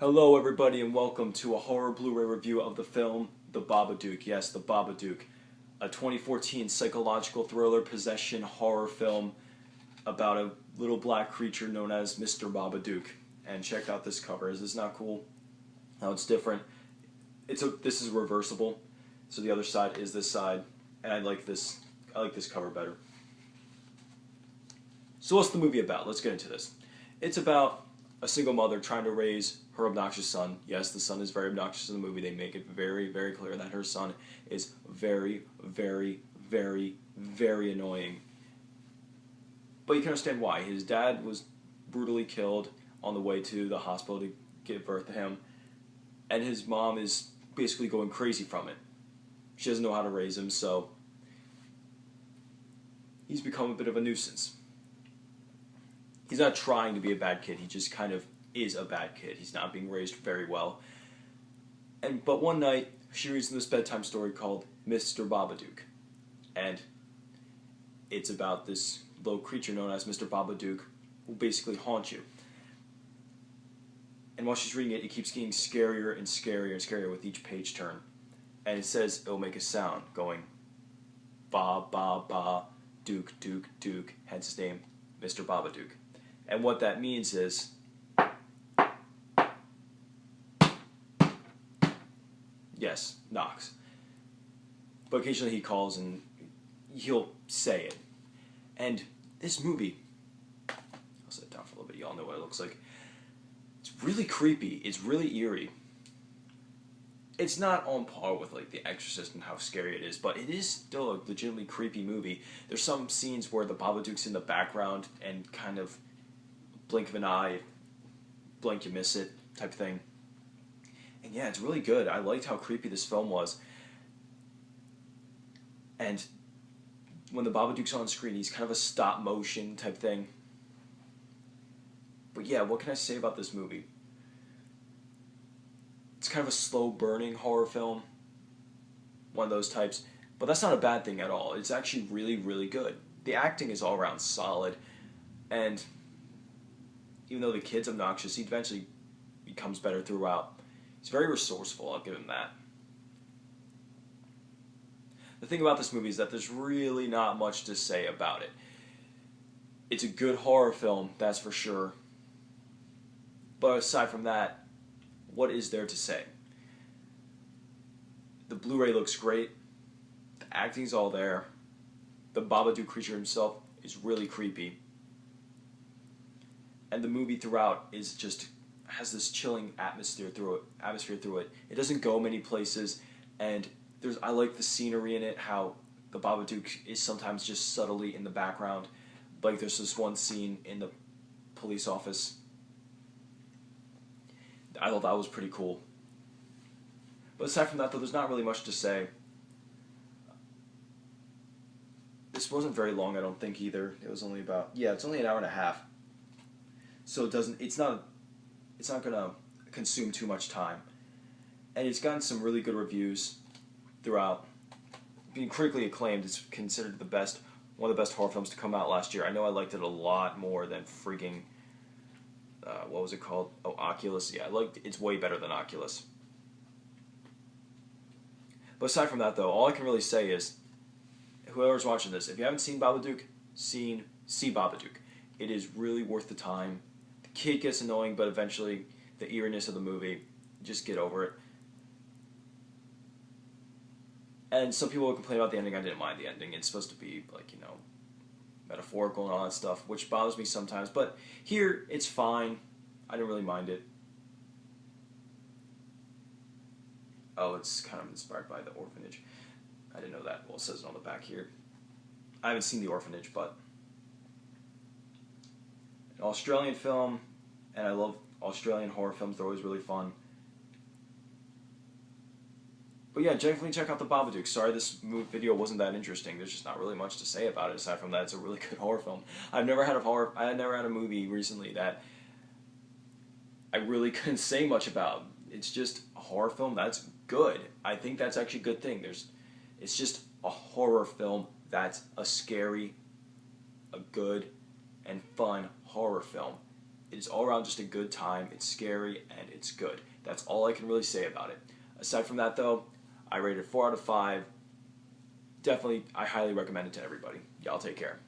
Hello everybody and welcome to a horror Blu-ray review of the film The Babadook. Yes, The Babadook. A 2014 psychological thriller possession horror film about a little black creature known as Mr. Babadook. And check out this cover. Is this not cool? Now it's different. This is reversible. So the other side is this side. And I like this cover better. So what's the movie about? Let's get into this. It's about a single mother trying to raise her obnoxious son. Yes, the son is very obnoxious in the movie. They make it very, very clear that her son is very, very, very, very annoying. But you can understand why. His dad was brutally killed on the way to the hospital to give birth to him. And his mom is basically going crazy from it. She doesn't know how to raise him, so he's become a bit of a nuisance. He's not trying to be a bad kid, he just kind of is a bad kid. He's not being raised very well. But one night, she reads this bedtime story called Mr. Babadook. And it's about this little creature known as Mr. Babadook who basically haunts you. And while she's reading it, it keeps getting scarier and scarier and scarier with each page turn. And it says it'll make a sound going ba ba ba, Duke, Duke, Duke, hence his name, Mr. Babadook. And what that means is, yes, knocks. But occasionally he calls and he'll say it. And this movie, I'll set it down for a little bit, y'all know what it looks like. It's really creepy, it's really eerie. It's not on par with like The Exorcist and how scary it is, but it is still a legitimately creepy movie. There's some scenes where the Babadook's in the background and kind of blink of an eye, blink you miss it type thing. And yeah, it's really good. I liked how creepy this film was. And when the Babadook's on screen, he's kind of a stop motion type thing. But yeah, what can I say about this movie? It's kind of a slow burning horror film. One of those types. But that's not a bad thing at all. It's actually really, really good. The acting is all around solid. And even though the kid's obnoxious, he eventually becomes better throughout. He's very resourceful, I'll give him that. The thing about this movie is that there's really not much to say about it. It's a good horror film, that's for sure. But aside from that, what is there to say? The Blu-ray looks great. The acting's all there. The Babadook creature himself is really creepy. And the movie throughout is just has this chilling atmosphere through it. It doesn't go many places, and I like the scenery in it, how the Babadook is sometimes just subtly in the background. Like there's this one scene in the police office. I thought that was pretty cool. But aside from that, though, there's not really much to say. This wasn't very long, I don't think, either. It was only it's only an hour and a half. So it's not gonna consume too much time. And it's gotten some really good reviews throughout. Being critically acclaimed, it's considered one of the best horror films to come out last year. I know I liked it a lot more than freaking, what was it called? Oh, Oculus. Yeah, it's way better than Oculus. But aside from that, though, all I can really say is, whoever's watching this, if you haven't seen Babadook, see Babadook. It is really worth the time. The kid gets annoying, but eventually the eeriness of the movie, just get over it. And some people will complain about the ending. I didn't mind the ending. It's supposed to be, like, metaphorical and all that stuff, which bothers me sometimes. But here, it's fine. I didn't really mind it. Oh, it's kind of inspired by The Orphanage. I didn't know that. Well, it says it on the back here. I haven't seen The Orphanage, but an Australian film, and I love Australian horror films. They're always really fun. But yeah, definitely check out The Babadook. Sorry this video wasn't that interesting. There's just not really much to say about it aside from that it's a really good horror film. I had never had a movie recently that I really couldn't say much about. It's just a horror film that's good. I think that's actually a good thing. It's just a horror film that's a scary, a good, and fun horror film. It is all around just a good time. It's scary and it's good. That's all I can really say about it. Aside from that, though, I rated it 4 out of 5. Definitely, I highly recommend it to everybody. Y'all take care.